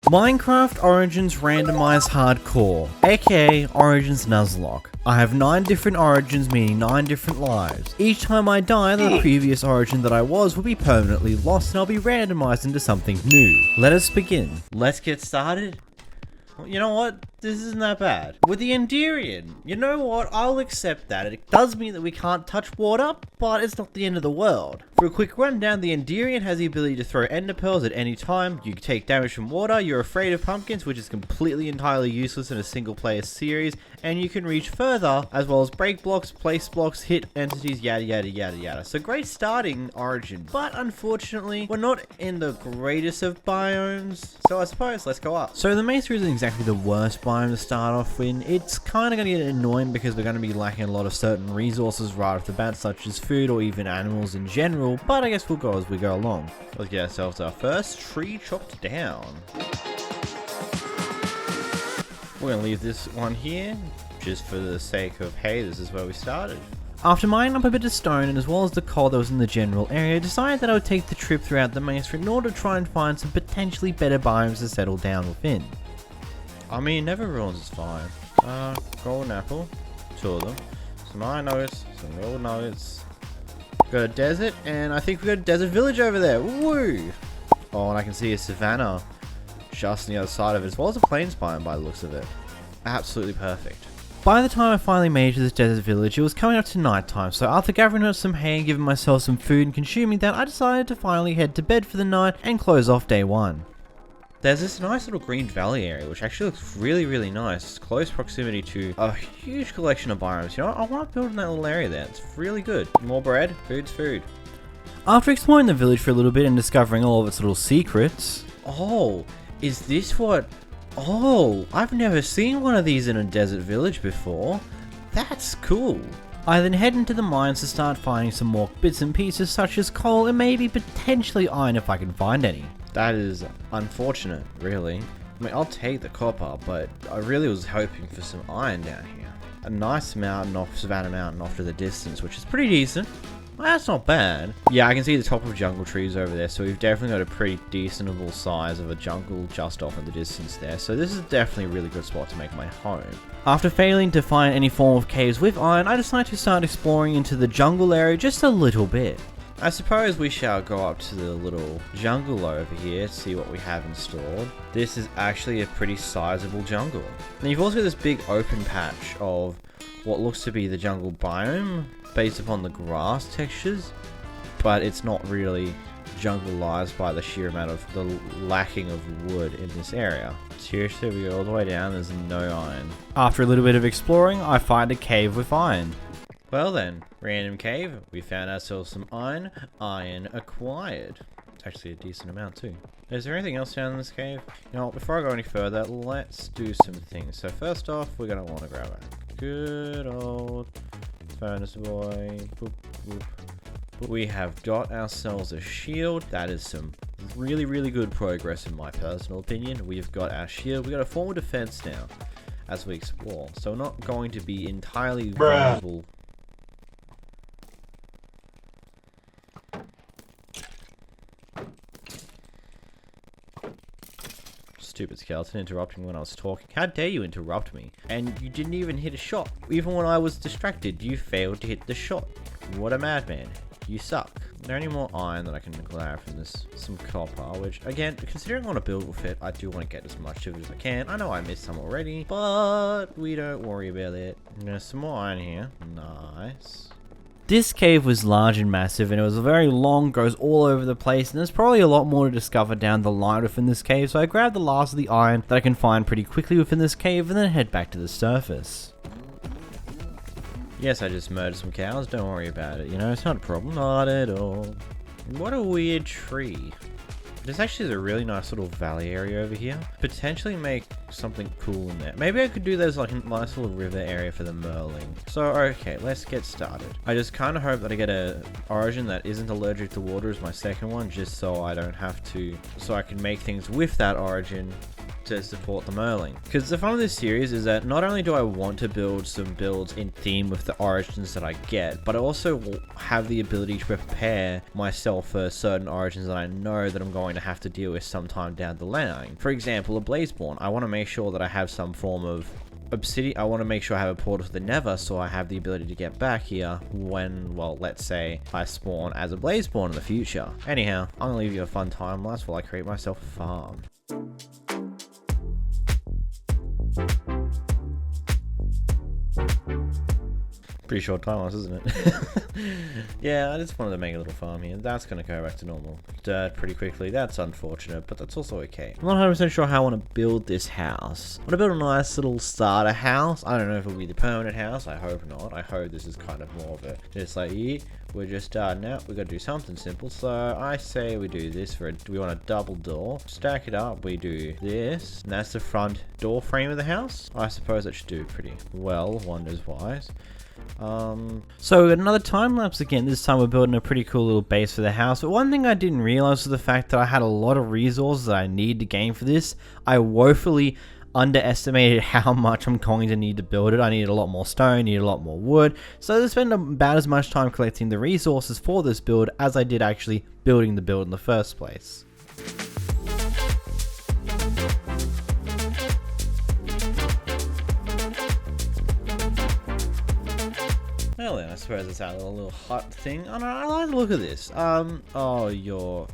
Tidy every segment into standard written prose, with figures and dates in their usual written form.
Minecraft Origins Randomized Hardcore, aka Origins Nuzlocke. I have 9 different origins, meaning 9 different lives. Each time I die, the previous origin that I was will be permanently lost and I'll be randomized into something new. Let us begin. Let's get started. Well, you know what? This isn't that bad. With the ENDERIAN, you know what? I'll accept that. It does mean that we can't touch water, but it's not the end of the world. For a quick rundown, the ENDERIAN has the ability to throw ender pearls at any time. You take damage from water, you're afraid of pumpkins, which is completely entirely useless in a single player series, and you can reach further, as well as break blocks, place blocks, hit entities, yada yada yada yada. So great starting origin, but unfortunately, we're not in the greatest of biomes, so I suppose let's go up. So the Mesa isn't exactly the worst biome to start off in. It's kind of going to get annoying because we're going to be lacking a lot of certain resources right off the bat, such as food or even animals in general, but I guess we'll go as we go along. Let's get ourselves our first tree chopped down. We're going to leave this one here, just for the sake of, hey, this is where we started. After mining up a bit of stone and as well as the coal that was in the general area, I decided that I would take the trip throughout the Mesa in order to try and find some potentially better biomes to settle down within. I mean, never ruins is fine. Golden apple, 2 of them. Some iron nuggets, some gold nuggets. Got a desert, and I think we got a desert village over there. Woo! Oh, and I can see a savanna just on the other side of it, as well as a plains biome by the looks of it. Absolutely perfect. By the time I finally made it to this desert village, it was coming up to night time, so after gathering up some hay and giving myself some food and consuming that, I decided to finally head to bed for the night and close off day 1. There's this nice little green valley area, which actually looks really nice. It's close proximity to a huge collection of biomes. You know, I want to build in that little area there. It's really good. More bread, food's food. After exploring the village for a little bit and discovering all of its little secrets... Oh, is this what... Oh, I've never seen one of these in a desert village before. That's cool. I then head into the mines to start finding some more bits and pieces such as coal and maybe potentially iron if I can find any. That is unfortunate, really. I mean, I'll take the copper, but I really was hoping for some iron down here. A nice mountain off Savannah Mountain off to the distance, which is pretty decent. Well, that's not bad. Yeah, I can see the top of jungle trees over there, so we've definitely got a pretty decentable size of a jungle just off in the distance there. So this is definitely a really good spot to make my home. After failing to find any form of caves with iron, I decided to start exploring into the jungle area just a little bit. I suppose we shall go up to the little jungle over here to see what we have installed. This is actually a pretty sizable jungle. And you've also got this big open patch of what looks to be the jungle biome based upon the grass textures, but it's not really jungleized by the sheer amount of the lacking of wood in this area. Seriously, we go all the way down, there's no iron. After a little bit of exploring, I find a cave with iron. Well then, random cave, we found ourselves some iron acquired. It's actually a decent amount too. Is there anything else down in this cave? You know what, before I go any further, let's do some things. So first off, we're going to want to grab a good old furnace boy. Boop, boop. We have got ourselves a shield. That is some really good progress in my personal opinion. We've got our shield. We've got a form of defense now as we explore. So we're not going to be entirely vulnerable. Stupid skeleton interrupting when I was talking. How dare you interrupt me? And you didn't even hit a shot. Even when I was distracted, you failed to hit the shot. What a madman. You suck. Is there any more iron that I can grab from this? Some copper, which, again, considering I want to build with it, I do want to get as much of it as I can. I know I missed some already, but we don't worry about it. There's some more iron here. Nice. This cave was large and massive, and it was very long, goes all over the place, and there's probably a lot more to discover down the line within this cave, so I grabbed the last of the iron that I can find pretty quickly within this cave, and then head back to the surface. Yes, I just murdered some cows, don't worry about it, you know, it's not a problem, not at all. What a weird tree. There's actually a really nice little valley area over here. Potentially make something cool in there. Maybe I could do those like a nice little river area for the Merling. So, okay, let's get started. I just kind of hope that I get a origin that isn't allergic to water as my second one, just so I don't have to, so I can make things with that origin to support the Merling. Because the fun of this series is that not only do I want to build some builds in theme with the origins that I get, but I also will have the ability to prepare myself for certain origins that I know that I'm going to have to deal with sometime down the line. For example, a 𝓵𝓲𝓷𝓴𝓼. I want to make sure that I have some form of obsidian. I want to make sure I have a portal to the Nether, so I have the ability to get back here when, well, let's say I spawn as a 𝓵𝓲𝓷𝓴𝓼 in the future. Anyhow, I'm gonna leave you a fun time lapse while I create myself a farm. Pretty short time lapse, isn't it? Yeah, I just wanted to make a little farm here. That's going to go back to normal dirt pretty quickly. That's unfortunate, but that's also okay. I'm not 100% sure how I want to build this house. I want to build a nice little starter house. I don't know if it'll be the permanent house. I hope not. I hope this is kind of more of a, just like, yeah, we're just starting out. We've got to do something simple. So I say we do this for we want a double door. Stack it up. We do this. And that's the front door frame of the house. I suppose that should do pretty well, wonders wise. So we got another time lapse again. This time we're building a pretty cool little base for the house. But one thing I didn't realize was the fact that I had a lot of resources that I need to gain for this. I woefully underestimated how much I'm going to need to build it. I need a lot more stone, need a lot more wood. So I spent about as much time collecting the resources for this build as I did actually building the build in the first place. Well then, I suppose it's our little hut thing. Oh no, I like the look of this. Oh, you're...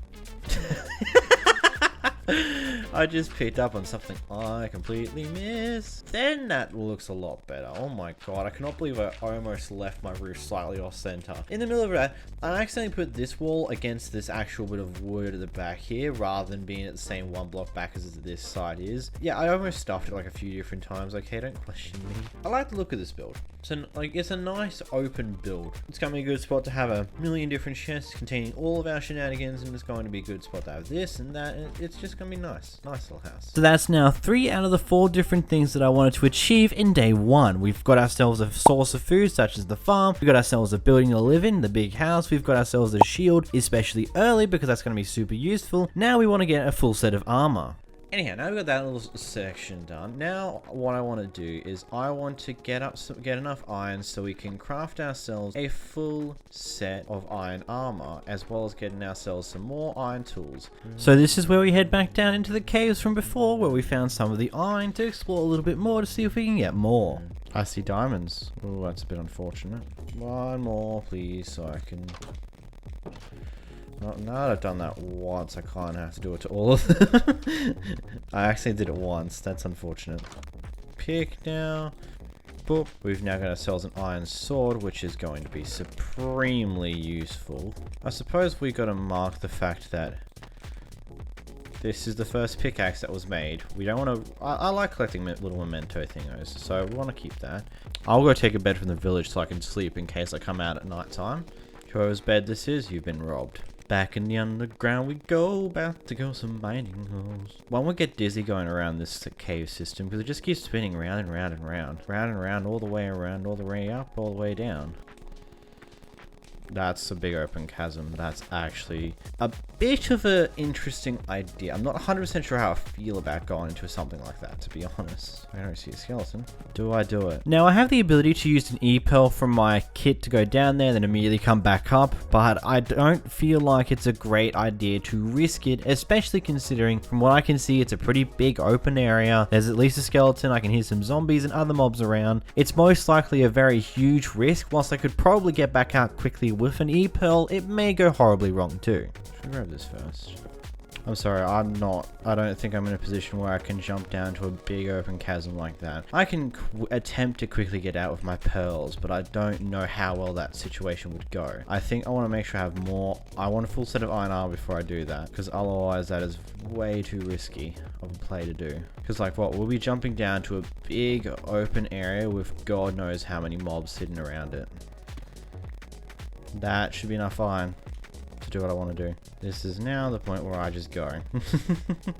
I just picked up on something I completely missed. Then that looks a lot better. Oh my god, I cannot believe I almost left my roof slightly off center. In the middle of that, I accidentally put this wall against this actual bit of wood at the back here, rather than being at the same one block back as this side is. Yeah, I almost stuffed it like a few different times. Okay, don't question me. I like the look of this build. So, like, it's a nice open build. It's going to be a good spot to have a million different chests containing all of our shenanigans, and it's going to be a good spot to have this and that, and it's just going to be nice. Nice little house. So that's now 3 out of the 4 different things that I wanted to achieve in day 1. We've got ourselves a source of food, such as the farm. We've got ourselves a building to live in, the big house. We've got ourselves a shield, especially early, because that's going to be super useful. Now we want to get a full set of armor. Anyhow, now we've got that little section done. Now, what I want to do is I want to get enough iron so we can craft ourselves a full set of iron armor, as well as getting ourselves some more iron tools. So this is where we head back down into the caves from before, where we found some of the iron, to explore a little bit more to see if we can get more. I see diamonds. Oh, that's a bit unfortunate. One more, please, so I can... Now that I've done that once, I can't have to do it to all of them. I actually did it once. That's unfortunate. Pick now. Boop. We've now got ourselves an iron sword, which is going to be supremely useful. I suppose we got to mark the fact that this is the first pickaxe that was made. We don't want to... I like collecting little memento thingos, so we want to keep that. I'll go take a bed from the village so I can sleep in case I come out at night time. Whoever's bed this is, you've been robbed. Back in the underground we go, about to go some mining holes. One would get dizzy going around this cave system because it just keeps spinning round and round and round. Round and round, all the way around, all the way up, all the way down. That's a big open chasm. That's actually a bit of an interesting idea. I'm not 100% sure how I feel about going into something like that, to be honest. I don't see a skeleton. Do I do it? Now, I have the ability to use an E-Pearl from my kit to go down there, then immediately come back up, but I don't feel like it's a great idea to risk it, especially considering from what I can see, it's a pretty big open area. There's at least a skeleton. I can hear some zombies and other mobs around. It's most likely a very huge risk. Whilst I could probably get back out quickly with an E-Pearl, it may go horribly wrong too. Should I grab this first? I'm sorry, I don't think I'm in a position where I can jump down to a big open chasm like that. I can attempt to quickly get out with my pearls, but I don't know how well that situation would go. I think I want to make sure I have more. I want a full set of iron armor before I do that, because otherwise that is way too risky of a play to do. Because like what, we'll be jumping down to a big open area with God knows how many mobs sitting around it. That should be enough iron to do what I want to do. This is now the point where I just go.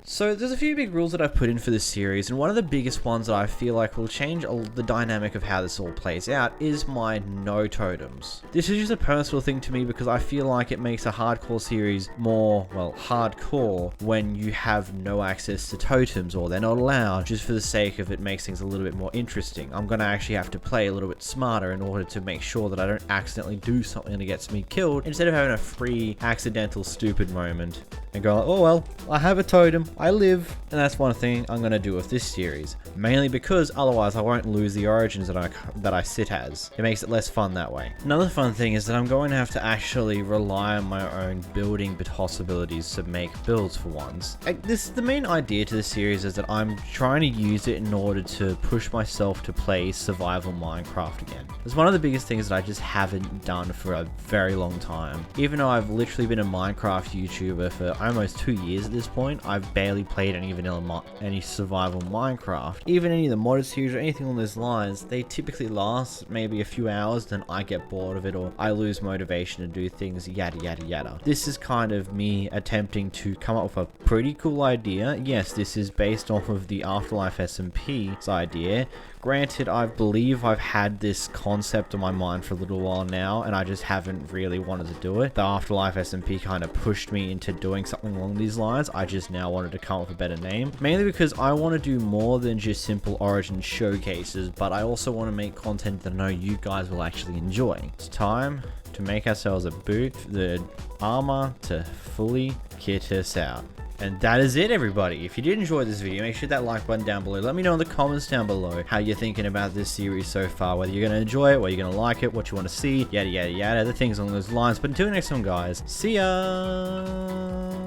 So there's a few big rules that I've put in for this series, and one of the biggest ones that I feel like will change the dynamic of how this all plays out is my no totems. This is just a personal thing to me because I feel like it makes a hardcore series more, well, hardcore when you have no access to totems or they're not allowed, just for the sake of it makes things a little bit more interesting. I'm gonna actually have to play a little bit smarter in order to make sure that I don't accidentally do something that gets me killed, instead of having a free, accidental, stupid moment and go like, oh well, I have a totem, I live. And that's one thing I'm gonna do with this series, mainly because otherwise I won't lose the origins that I sit as. It makes it less fun that way. Another fun thing is that I'm going to have to actually rely on my own building possibilities to make builds for once. The main idea to this series is that I'm trying to use it in order to push myself to play survival Minecraft again. It's one of the biggest things that I just haven't done for a very long time. Even though I've literally been a Minecraft YouTuber for almost 2 years at this point, I've barely played any survival Minecraft. Even any of the modded series or anything along those lines, they typically last maybe a few hours, then I get bored of it or I lose motivation to do things, yada yada yada. This is kind of me attempting to come up with a pretty cool idea. Yes, this is based off of the Afterlife SMP's idea. Granted, I believe I've had this concept in my mind for a little while now, and I just haven't really wanted to do it. The Afterlife SMP kind of pushed me into doing something along these lines. I just now wanted to come up with a better name. Mainly because I want to do more than just simple origin showcases, but I also want to make content that I know you guys will actually enjoy. It's time to make ourselves a boot, the armor to fully kit us out. And that is it, everybody. If you did enjoy this video, make sure to hit that like button down below. Let me know in the comments down below how you're thinking about this series so far, whether you're going to enjoy it, whether you're going to like it, what you want to see, yada yada yada, the things along those lines. But until next time, guys, see ya!